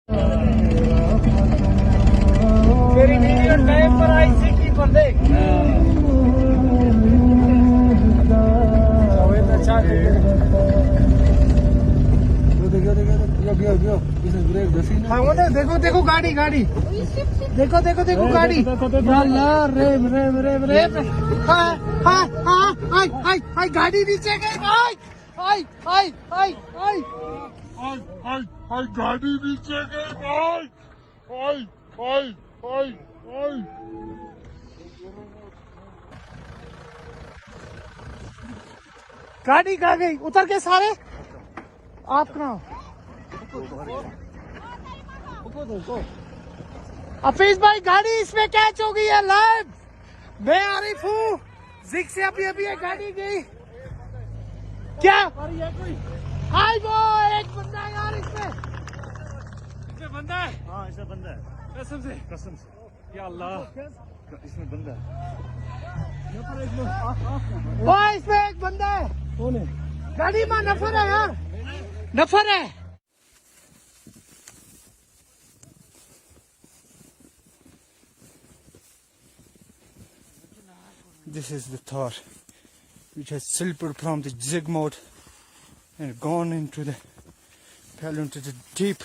तेरी video time पर आई city पर देख हाँ वो देखो देखो गाड़ी गाड़ी देखो देखो देखो गाड़ी रेम रेम रेम रेम हाय हाय हाय हाय हाय हाय गाड़ी नीचे गई हाय हाय हाय हाय हाय हाय हाय हाय गाड़ी नीचे गई हाय हाय हाय हाय हाय गाड़ी कहाँ गई उतर के सारे आप कहाँ हफीज भाई गाड़ी इसमें कैच हो गई है लाइव मैं आरिफ हूँ जिक से अभी अभी एक गाड़ी गई क्या हाय वो एक बंदा है यार इसमें बंदा है हाँ ऐसा बंदा है कसम से या अल्लाह इसमें बंदा है वो इसमें एक बंदा है कौन है गाड़ी में नफर है यार नफर है This is the Thor, which has slipped from the zig mode and gone into the, fell into the deep